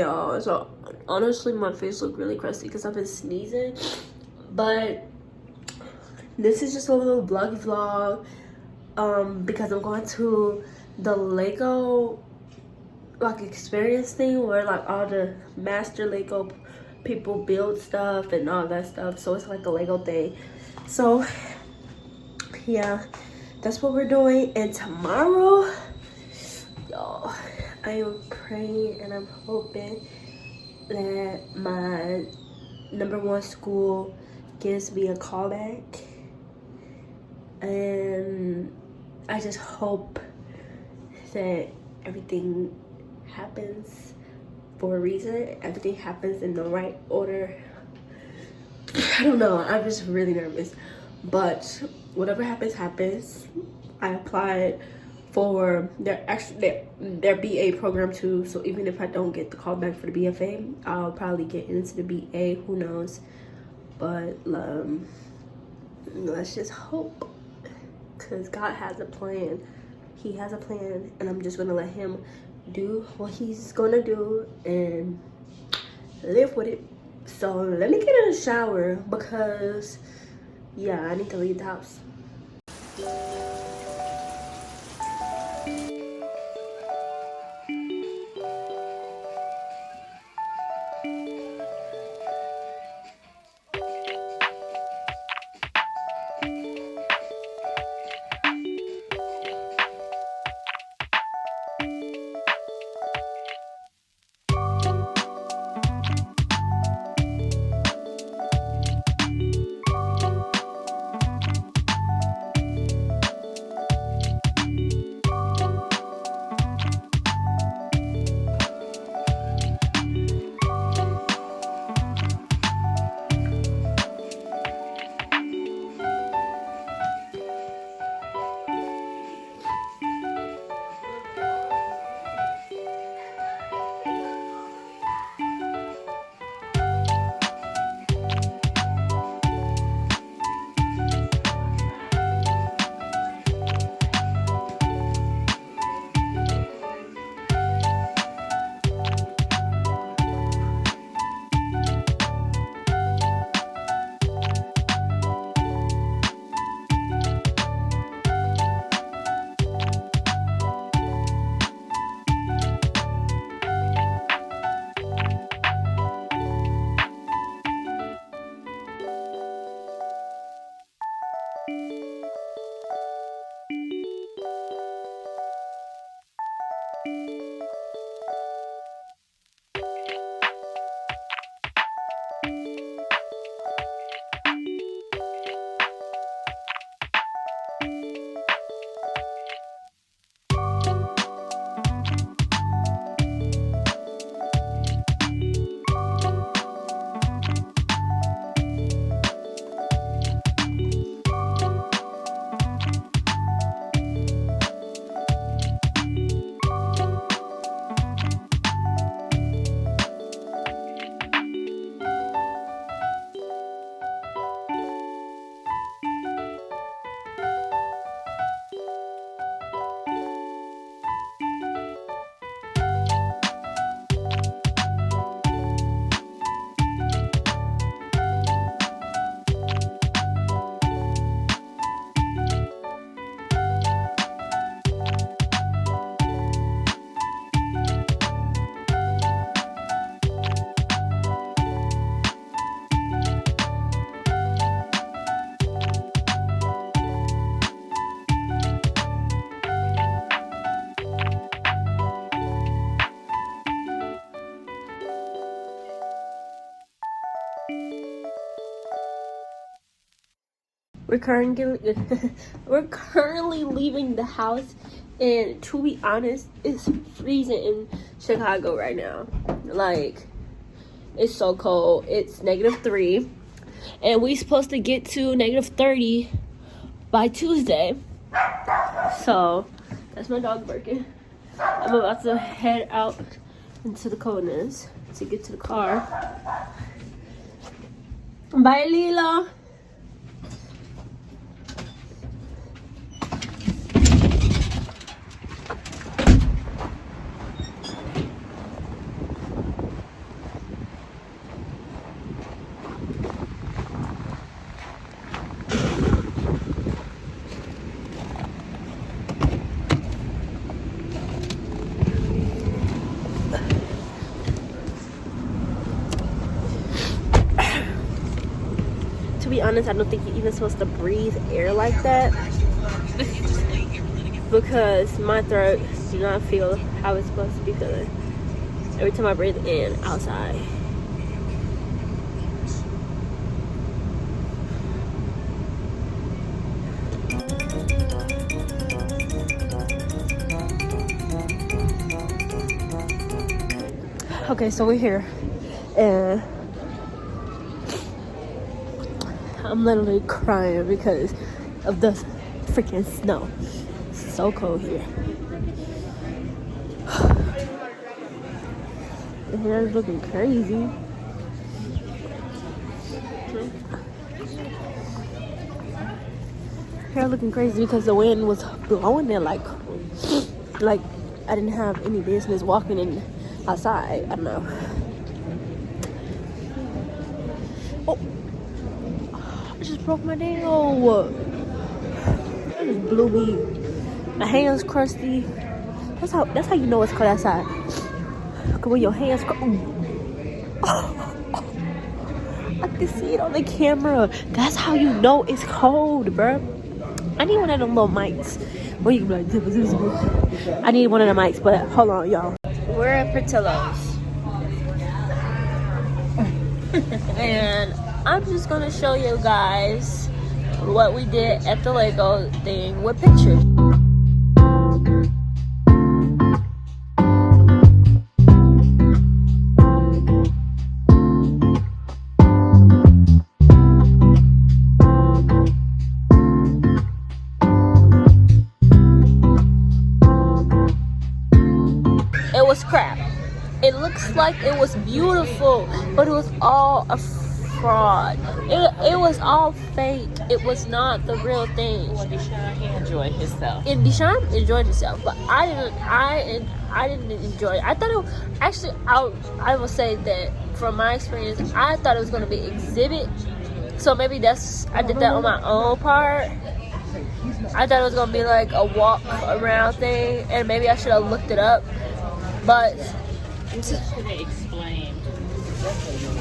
y'all. So honestly, my face look really crusty because I've been sneezing. But this is just a little vloggy vlog. Because I'm going to the Lego like experience thing where like all the master Lego people build stuff and all that stuff. So it's like a Lego thing. So yeah, that's what we're doing. And tomorrow, y'all, I am praying and I'm hoping that my #1 school gives me a callback. And I just hope that everything happens for a reason. Everything happens in the right order. I don't know. I'm just really nervous. But whatever happens, happens. I applied for their BA program too. So even if I don't get the call back for the BFA, I'll probably get into the BA. Who knows? But let's just hope. Because God has a plan. He has a plan, and I'm just gonna let him do what he's gonna do and live with it. So let me get in the shower because yeah, I need to leave the house. We're currently leaving the house, and to be honest, it's freezing in Chicago right now. Like, it's so cold. It's -3, and we supposed to get to -30 by Tuesday. So that's my dog barking. I'm about to head out into the coldness to get to the car. Bye, Lila. be honest, I don't think you're even supposed to breathe air like that because my throat do not feel how it's supposed to be feeling every time I breathe in outside. Okay, so we're here and I'm literally crying because of the freaking snow. It's so cold here. The hair is looking crazy. Hair looking crazy because the wind was blowing it like I didn't have any business walking in outside. I don't know. Oh, I just broke my nail. That just blew me. My hands crusty. That's how you know it's cold outside. Cause when your hands I can see it on the camera. That's how you know it's cold, bruh. I need one of them little mics. Where you can be like, I need one of the mics, but hold on, y'all. We're at Portillo's. And I'm just gonna show you guys what we did at the Lego thing with pictures. It was crap. It looks like it was beautiful, but it was all a fraud. It was all fake. It was not the real thing. Well, Deshaun, he enjoyed himself. And Deshaun enjoyed himself, but I didn't enjoy it. I thought it actually. I will say that from my experience, I thought it was going to be exhibit. So maybe I did that on my own part. I thought it was going to be like a walk around thing, and maybe I should have looked it up. But You should have explained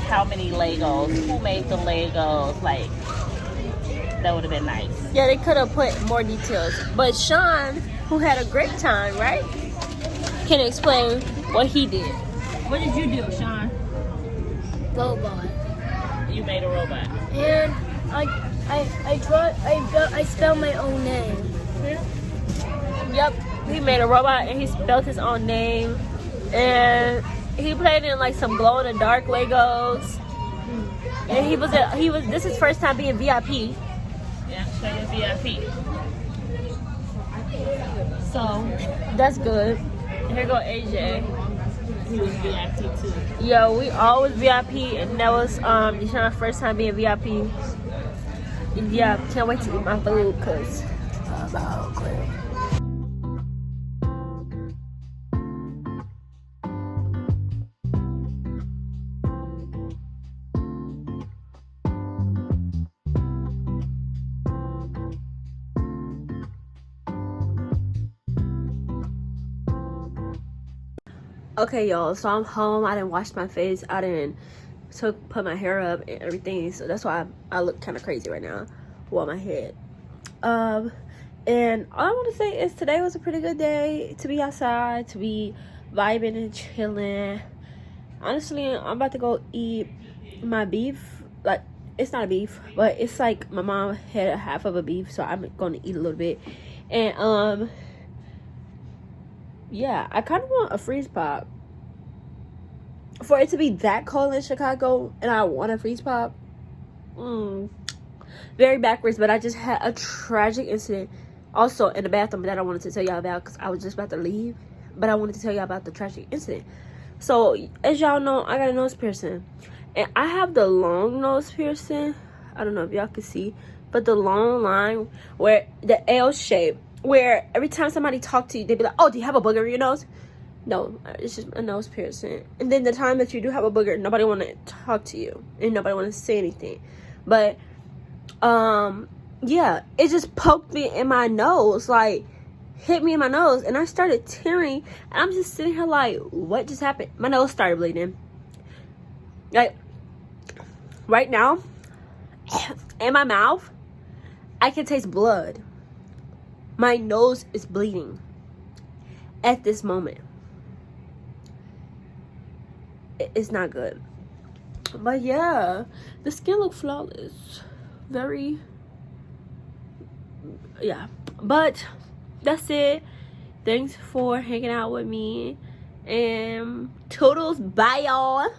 how many Legos, who made the Legos, like, that would have been nice. yeah, they could have put more details. But Sean, who had a great time, right, can explain what he did. What did you do, Sean? Robot. You made a robot. And I spelled my own name. Yep, he made a robot and he spelled his own name. And he played in like some glow in the dark Legos. And he was this is his first time being VIP. Yeah, straight in VIP. So that's good. Here go AJ. He was VIP too. Yo, we all was VIP, and that was Deshaun's first time being VIP. And yeah, can't wait to eat my food because I'm hungry. Okay, y'all, so I'm home. I didn't wash my face. I didn't put my hair up and everything, so that's why I look kind of crazy right now with my head. And all I want to say is today was a pretty good day to be outside, to be vibing and chilling. Honestly, I'm about to go eat my beef. Like, it's not a beef, but it's like my mom had a half of a beef, so I'm going to eat a little bit. And yeah, I kind of want a freeze pop. For it to be that cold in Chicago and I want a freeze pop. Very backwards, but I just had a tragic incident also in the bathroom that I wanted to tell y'all about because I was just about to leave. But I wanted to tell y'all about the tragic incident. So, as y'all know, I got a nose piercing. And I have the long nose piercing. I don't know if y'all can see. But the long line where the L shape. Where every time somebody talk to you, they be like, oh, do you have a booger in your nose? No, it's just a nose piercing. And then the time that you do have a booger, nobody want to talk to you. And nobody want to say anything. But, yeah, it just poked me in my nose. Like, hit me in my nose. And I started tearing. And I'm just sitting here like, what just happened? My nose started bleeding. Like, right now, in my mouth, I can taste blood. My nose is bleeding at this moment. It's not good. But yeah, the skin looks flawless. Very, yeah. But that's it. Thanks for hanging out with me. And toodles, bye y'all.